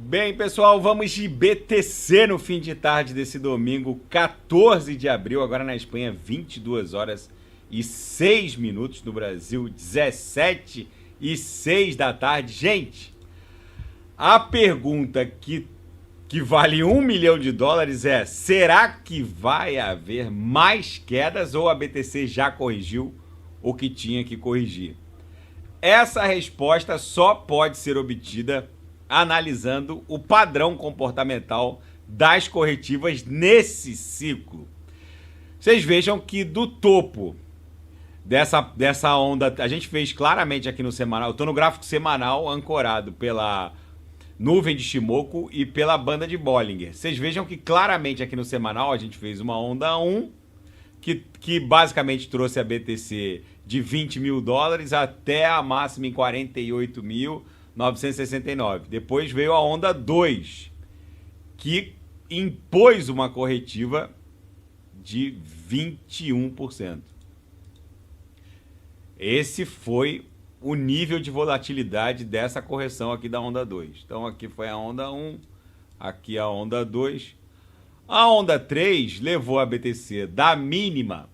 Bem, pessoal, vamos de BTC no fim de tarde desse domingo, 14 de abril, agora na Espanha, 22 horas e 6 minutos, no Brasil, 17 e 6 da tarde. Gente, a pergunta que vale $1 milhão é: será que vai haver mais quedas ou a BTC já corrigiu o que tinha que corrigir? Essa resposta só pode ser obtida analisando o padrão comportamental das corretivas nesse ciclo. Vocês vejam que do topo dessa onda, a gente fez claramente aqui no semanal, eu estou no gráfico semanal ancorado pela nuvem de Shimoku e pela banda de Bollinger. Vocês vejam que claramente aqui no semanal a gente fez uma onda 1, que basicamente trouxe a BTC de $20 mil até a máxima em 48.969. Depois veio a onda 2, que impôs uma corretiva de 21%. Esse foi o nível de volatilidade dessa correção aqui da onda 2. Então aqui foi a onda 1, aqui a onda 2. A onda 3 levou a BTC da mínima,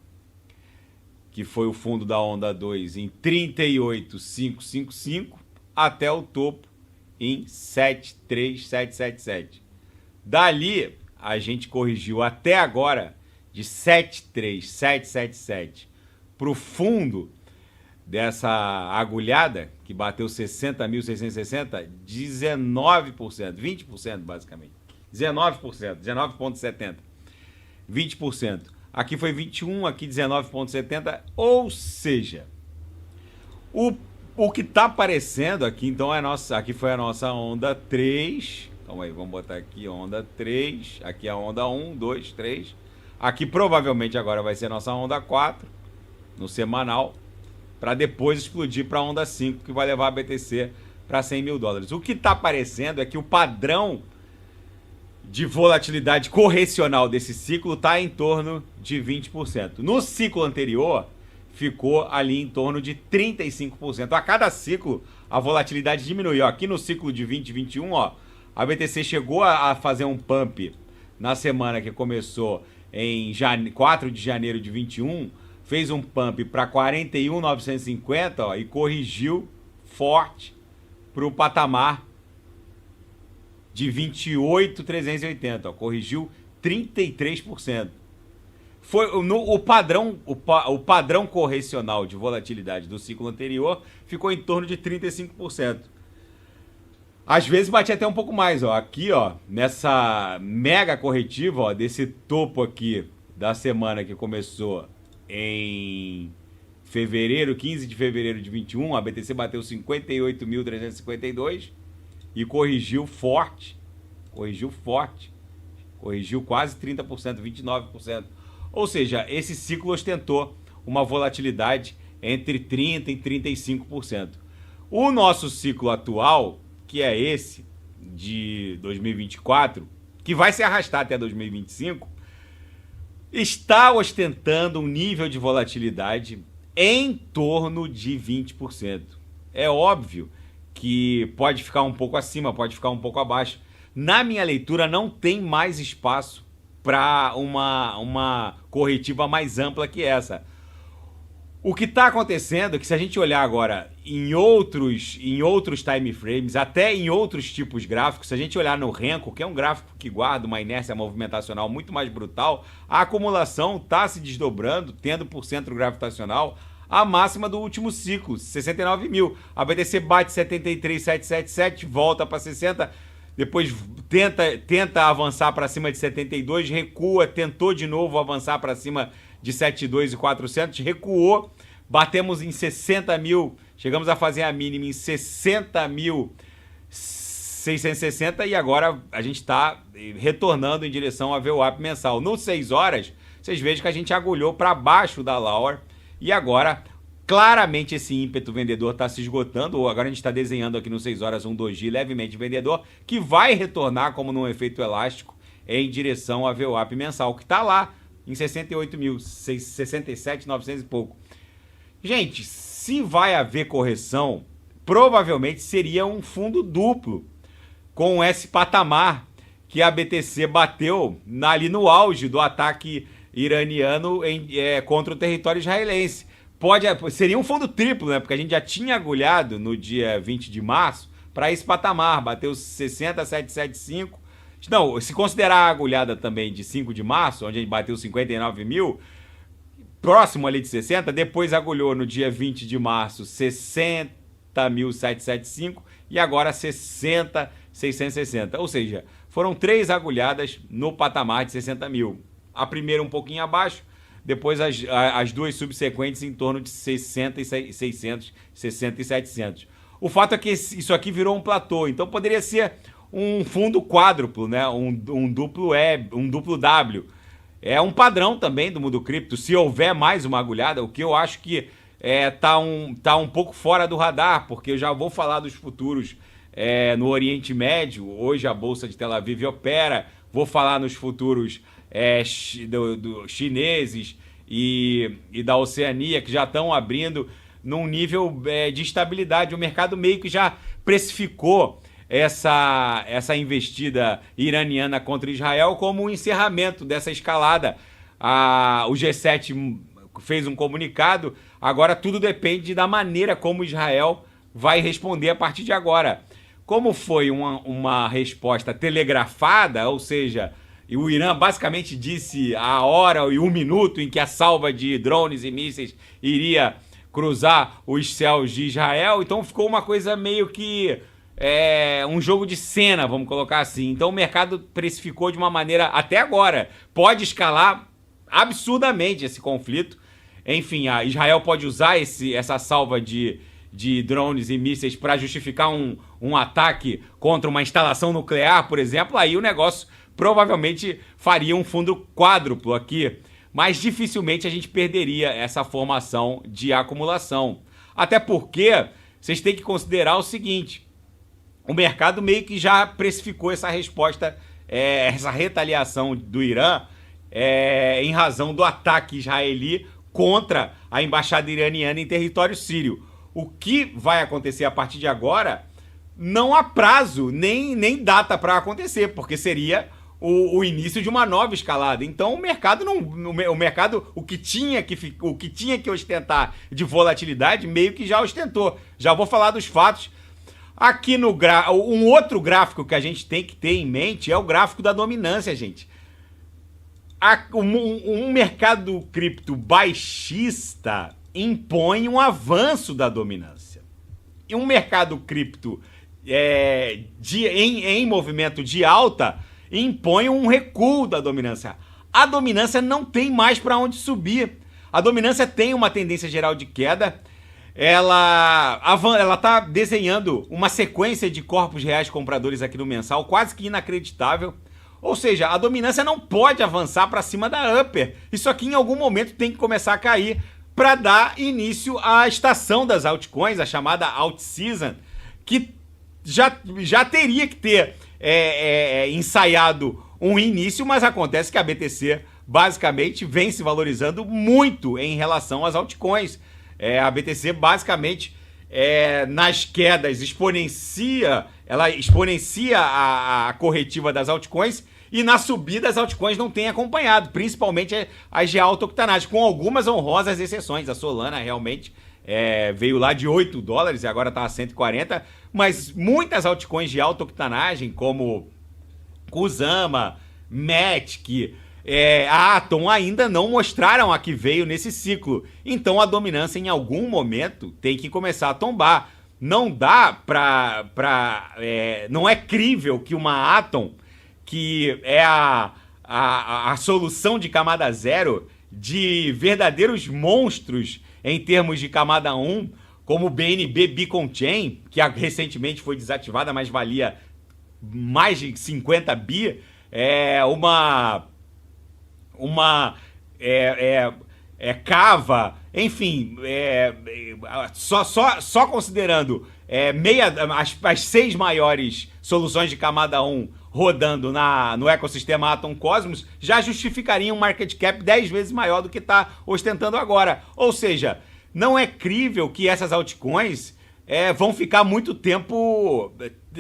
que foi o fundo da onda 2, em 38.555, até o topo em 73.777. Dali, a gente corrigiu até agora de 73.777 para o fundo dessa agulhada, que bateu 60.660, 19%, 20% basicamente. 19%, 19,70%. 20%. Aqui foi 21%, aqui 19,70%. Ou seja, o que está aparecendo aqui, então, aqui foi a nossa onda 3. Calma aí, vamos botar aqui onda 3. Aqui a onda 1, 2, 3. Aqui provavelmente agora vai ser a nossa onda 4, no semanal, para depois explodir para a onda 5, que vai levar a BTC para $100 mil. O que está aparecendo é que o padrão de volatilidade correcional desse ciclo está em torno de 20%. No ciclo anterior, ficou ali em torno de 35%. A cada ciclo, a volatilidade diminuiu. Aqui no ciclo de 2021, a BTC chegou a fazer um pump na semana que começou em 4 de janeiro de 21, fez um pump para 41.950 e corrigiu forte para o patamar de 28.380, corrigiu 33%. Foi o padrão correcional de volatilidade do ciclo anterior ficou em torno de 35%. Às vezes batia até um pouco mais, aqui, nessa mega corretiva, desse topo aqui da semana que começou em fevereiro, 15 de fevereiro de 21, a BTC bateu 58.352 e corrigiu forte, corrigiu quase 30%, 29%. Ou seja, esse ciclo ostentou uma volatilidade entre 30% e 35%. O nosso ciclo atual, que é esse de 2024, que vai se arrastar até 2025, está ostentando um nível de volatilidade em torno de 20%. É óbvio que pode ficar um pouco acima, pode ficar um pouco abaixo. Na minha leitura, não tem mais espaço para uma corretiva mais ampla que essa. O que está acontecendo é que, se a gente olhar agora em outros time frames, até em outros tipos gráficos, se a gente olhar no Renko, que é um gráfico que guarda uma inércia movimentacional muito mais brutal, a acumulação está se desdobrando, tendo por centro gravitacional a máxima do último ciclo, 69 mil. A BTC bate 73.777, volta para 60, depois tenta avançar para cima de 72, recua, tentou de novo avançar para cima de 72.400, recuou, batemos em 60 mil, chegamos a fazer a mínima em 60.660 e agora a gente está retornando em direção ao VWAP mensal. No 6 horas, vocês vejam que a gente agulhou para baixo da Lauer e agora claramente esse ímpeto vendedor está se esgotando. Agora a gente está desenhando aqui no 6 horas um doji levemente vendedor que vai retornar como num efeito elástico em direção ao VWAP mensal, que está lá em 68 mil, 67.900 e pouco. Gente, se vai haver correção, provavelmente seria um fundo duplo com esse patamar que a BTC bateu ali no auge do ataque iraniano contra o território israelense. Seria um fundo triplo, né? Porque a gente já tinha agulhado no dia 20 de março para esse patamar, bateu 60,775. Não, se considerar a agulhada também de 5 de março, onde a gente bateu 59 mil, próximo ali de 60, depois agulhou no dia 20 de março 60.775 e agora 60.660. Ou seja, foram 3 agulhadas no patamar de 60 mil. A primeira um pouquinho abaixo, depois as 2 subsequentes em torno de 60.600, 60.700. O fato é que isso aqui virou um platô, então poderia ser um fundo quádruplo, né? um duplo um duplo W. É um padrão também do mundo cripto. Se houver mais uma agulhada, o que eu acho que tá um pouco fora do radar, porque eu já vou falar dos futuros no Oriente Médio. Hoje a Bolsa de Tel Aviv opera. Vou falar nos futuros chineses e da Oceania, que já estão abrindo num nível de estabilidade. O mercado meio que já precificou essa investida iraniana contra Israel como um encerramento dessa escalada. O G7 fez um comunicado, agora tudo depende da maneira como Israel vai responder a partir de agora. Como foi uma resposta telegrafada, ou seja, o Irã basicamente disse a hora e 1 minuto em que a salva de drones e mísseis iria cruzar os céus de Israel, então ficou uma coisa meio que um jogo de cena, vamos colocar assim. Então o mercado precificou de uma maneira, até agora, pode escalar absurdamente esse conflito. Enfim, a Israel pode usar essa salva de drones e mísseis para justificar um ataque contra uma instalação nuclear, por exemplo. Aí o negócio provavelmente faria um fundo quádruplo aqui, mas dificilmente a gente perderia essa formação de acumulação. Até porque vocês têm que considerar o seguinte: o mercado meio que já precificou essa resposta, essa retaliação do Irã em razão do ataque israeli contra a embaixada iraniana em território sírio. O que vai acontecer a partir de agora não há prazo, nem data para acontecer, porque seria o início de uma nova escalada. Então o mercado o que tinha que ostentar de volatilidade meio que já ostentou. Já vou falar dos fatos. Aqui um outro gráfico que a gente tem que ter em mente é o gráfico da dominância, gente. Um mercado cripto baixista impõe um avanço da dominância. E um mercado cripto em movimento de alta impõe um recuo da dominância. A dominância não tem mais para onde subir. A dominância tem uma tendência geral de queda. Ela está desenhando uma sequência de corpos reais compradores aqui no mensal, quase que inacreditável. Ou seja, a dominância não pode avançar para cima da upper. Isso aqui em algum momento tem que começar a cair para dar início à estação das altcoins, a chamada alt season, que já teria que ter ensaiado um início, mas acontece que a BTC basicamente vem se valorizando muito em relação às altcoins. A BTC basicamente nas quedas exponencia a corretiva das altcoins, e na subida as altcoins não têm acompanhado, principalmente as de alta octanagem, com algumas honrosas exceções. A Solana realmente veio lá de $8 e agora está a 140, mas muitas altcoins de alta octanagem, como Kusama, Matic, a Atom, ainda não mostraram a que veio nesse ciclo. Então a dominância em algum momento tem que começar a tombar. Não dá não é crível que uma Atom, que é a solução de camada zero de verdadeiros monstros em termos de camada 1, como o BNB Beacon Chain, que recentemente foi desativada, mas valia mais de 50 bi, Cava, enfim, só considerando as 6 maiores soluções de camada 1 rodando no ecossistema Atom Cosmos, já justificariam um market cap 10 vezes maior do que está ostentando agora. Ou seja, não é crível que essas altcoins vão ficar muito tempo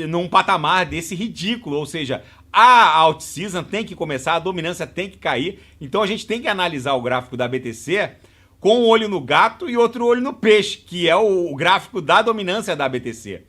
num patamar desse ridículo, ou seja, a out-season tem que começar, a dominância tem que cair, então a gente tem que analisar o gráfico da BTC com um olho no gato e outro olho no peixe, que é o gráfico da dominância da BTC.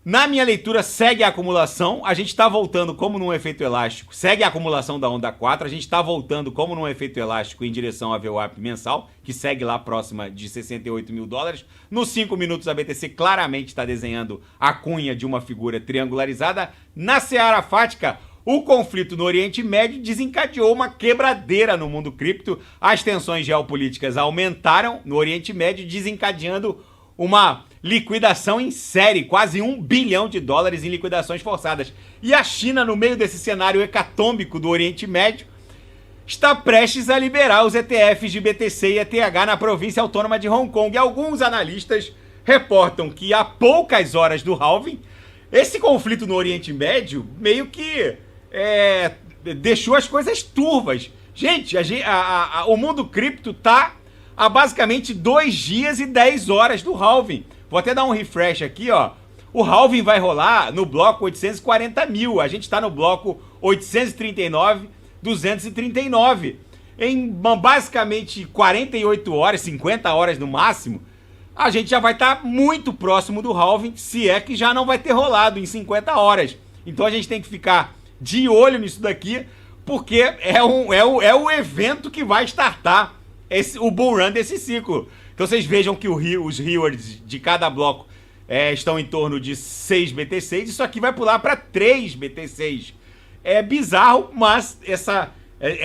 Na minha leitura, segue a acumulação, a gente está voltando como num efeito elástico, segue a acumulação da onda 4, a gente está voltando como num efeito elástico em direção à VWAP mensal, que segue lá próxima de 68 mil dólares. Nos 5 minutos, a BTC claramente está desenhando a cunha de uma figura triangularizada. Na seara fática, o conflito no Oriente Médio desencadeou uma quebradeira no mundo cripto, as tensões geopolíticas aumentaram no Oriente Médio, desencadeando uma liquidação em série, quase $1 bilhão em liquidações forçadas. E a China, no meio desse cenário hecatômbico do Oriente Médio, está prestes a liberar os ETFs de BTC e ETH na província autônoma de Hong Kong. E alguns analistas reportam que há poucas horas do halving, esse conflito no Oriente Médio meio que deixou as coisas turvas. Gente, o mundo cripto está há basicamente 2 dias e 10 horas do halving. Vou até dar um refresh aqui, ó. O halving vai rolar no bloco 840 mil. A gente está no bloco 839,239. Em basicamente 48 horas, 50 horas no máximo, a gente já vai estar muito próximo do halving, se é que já não vai ter rolado em 50 horas. Então a gente tem que ficar de olho nisso daqui, porque é o evento que vai startar o bull run desse ciclo. Então vocês vejam que os rewards de cada bloco estão em torno de 6 BT6. Isso aqui vai pular para 3 BT6. É bizarro, mas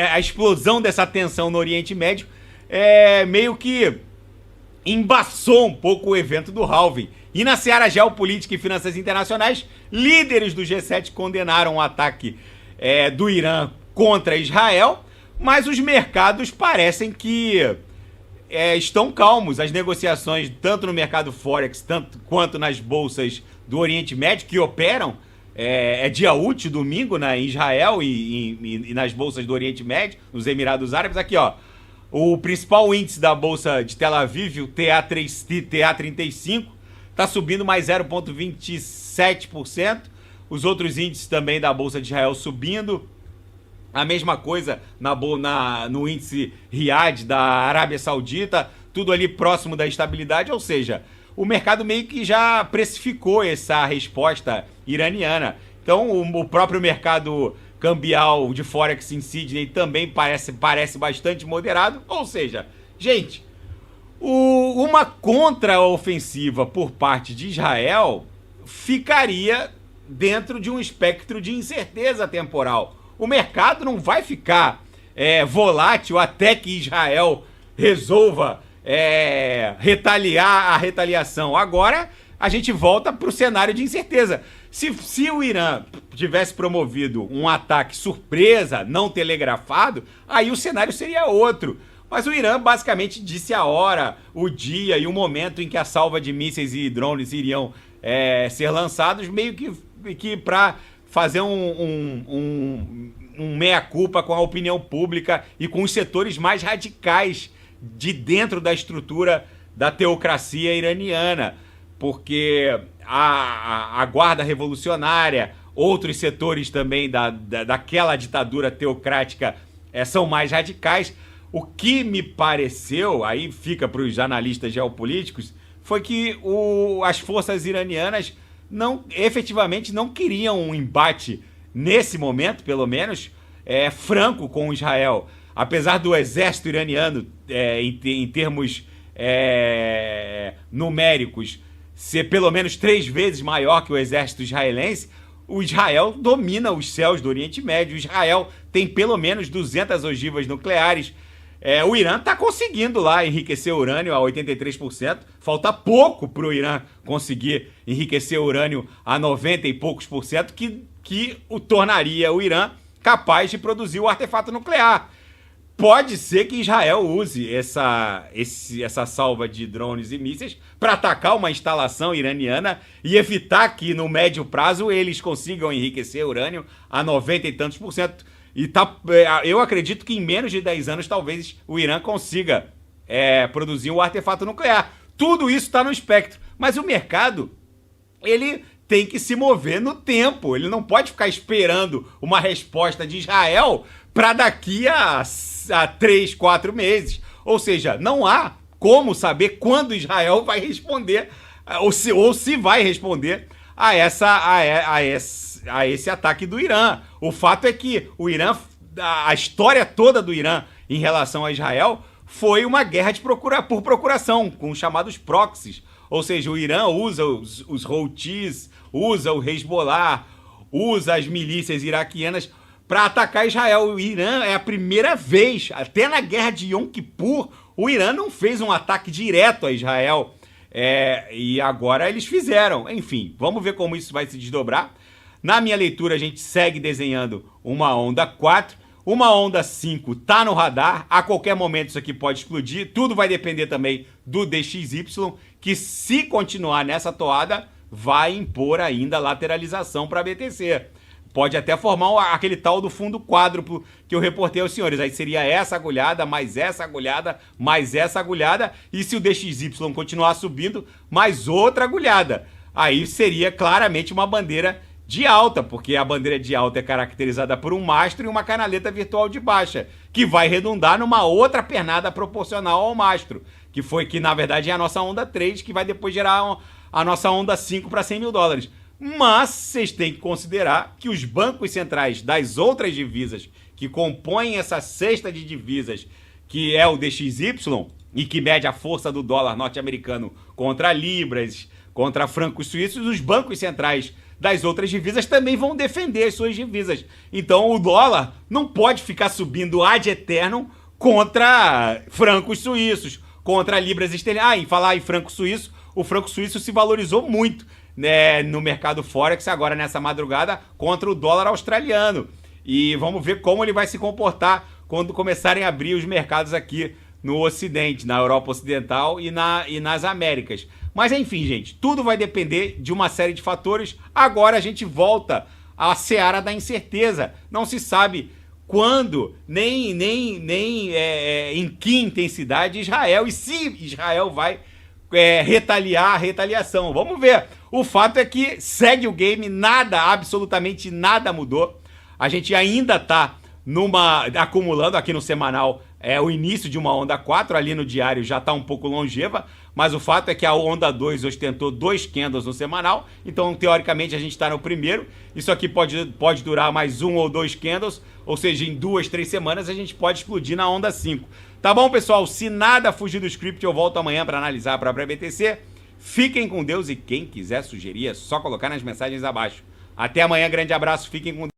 a explosão dessa tensão no Oriente Médio meio que embaçou um pouco o evento do halving. E na seara geopolítica e finanças internacionais, líderes do G7 condenaram o ataque do Irã contra Israel, mas os mercados parecem que estão calmos. As negociações, tanto no mercado Forex quanto nas bolsas do Oriente Médio, que operam, dia útil, domingo, em Israel e nas bolsas do Oriente Médio, nos Emirados Árabes. Aqui, ó, o principal índice da bolsa de Tel Aviv, o TA35, está subindo mais 0,27%. Os outros índices também da bolsa de Israel subindo. A mesma coisa no índice Riad da Arábia Saudita, tudo ali próximo da estabilidade, ou seja, o mercado meio que já precificou essa resposta iraniana. Então o próprio mercado cambial de Forex em Sydney também parece bastante moderado, ou seja, gente, uma contraofensiva por parte de Israel ficaria dentro de um espectro de incerteza temporal. O mercado não vai ficar volátil até que Israel resolva retaliar a retaliação. Agora a gente volta para o cenário de incerteza. Se o Irã tivesse promovido um ataque surpresa, não telegrafado, aí o cenário seria outro. Mas o Irã basicamente disse a hora, o dia e o momento em que a salva de mísseis e drones iriam ser lançados, meio que para fazer um meia-culpa com a opinião pública e com os setores mais radicais de dentro da estrutura da teocracia iraniana, porque a guarda revolucionária, outros setores também daquela ditadura teocrática são mais radicais. O que me pareceu, aí fica para os analistas geopolíticos, foi que as forças iranianas efetivamente não queriam um embate, nesse momento, pelo menos, franco com Israel. Apesar do exército iraniano, em termos numéricos, ser pelo menos 3 vezes maior que o exército israelense, o Israel domina os céus do Oriente Médio. O Israel tem pelo menos 200 ogivas nucleares. O Irã está conseguindo lá enriquecer urânio a 83%. Falta pouco para o Irã conseguir enriquecer urânio a 90 e poucos por cento, que o tornaria o Irã capaz de produzir o artefato nuclear. Pode ser que Israel use essa salva de drones e mísseis para atacar uma instalação iraniana e evitar que no médio prazo eles consigam enriquecer urânio a 90 e tantos por cento. Eu acredito que em menos de 10 anos talvez o Irã consiga produzir um artefato nuclear. tudo isso está no espectro. Mas o mercado, ele tem que se mover no tempo. Ele não pode ficar esperando uma resposta de Israel para daqui a 3, 4 meses. Ou seja, não há como saber quando Israel vai responder, ou se vai responder a esse ataque do Irã. O fato é que o Irã, a história toda do Irã em relação a Israel foi uma guerra por procuração, com os chamados proxies. Ou seja, o Irã usa os Houthis, usa o Hezbollah, usa as milícias iraquianas para atacar Israel. O Irã é a primeira vez, até na guerra de Yom Kippur, o Irã não fez um ataque direto a Israel. E agora eles fizeram. Enfim, vamos ver como isso vai se desdobrar. Na minha leitura, a gente segue desenhando uma onda 4. Uma onda 5 tá no radar. A qualquer momento isso aqui pode explodir. Tudo vai depender também do DXY, que se continuar nessa toada, vai impor ainda lateralização para BTC. Pode até formar aquele tal do fundo quádruplo que eu reportei aos senhores. Aí seria essa agulhada, mais essa agulhada, mais essa agulhada. E se o DXY continuar subindo, mais outra agulhada. Aí seria claramente uma bandeira de alta, porque a bandeira de alta é caracterizada por um mastro e uma canaleta virtual de baixa, que vai redundar numa outra pernada proporcional ao mastro, que na verdade é a nossa onda 3, que vai depois gerar a nossa onda 5 para 100 mil dólares. Mas vocês têm que considerar que os bancos centrais das outras divisas que compõem essa cesta de divisas, que é o DXY, e que mede a força do dólar norte-americano contra libras, contra francos suíços, os bancos centrais das outras divisas também vão defender as suas divisas. Então o dólar não pode ficar subindo ad eternum contra francos suíços, contra libras esterlinas. Em falar em franco suíço, o franco suíço se valorizou muito, né, no mercado Forex agora nessa madrugada contra o dólar australiano. E vamos ver como ele vai se comportar quando começarem a abrir os mercados aqui no Ocidente, na Europa Ocidental e nas Américas. Mas enfim, gente, tudo vai depender de uma série de fatores. Agora a gente volta à seara da incerteza. Não se sabe quando, nem em que intensidade Israel, e se Israel vai retaliar a retaliação. Vamos ver. O fato é que segue o game, absolutamente nada mudou. A gente ainda está acumulando aqui no semanal o início de uma onda 4, ali no diário já está um pouco longeva, mas o fato é que a onda 2 ostentou 2 candles no semanal, então teoricamente a gente está no primeiro. Isso aqui pode durar mais 1 ou 2 candles, ou seja, em 2, 3 semanas a gente pode explodir na onda 5. Tá bom, pessoal? Se nada fugir do script, eu volto amanhã para analisar a própria BTC. Fiquem com Deus e quem quiser sugerir é só colocar nas mensagens abaixo. Até amanhã, grande abraço, fiquem com Deus.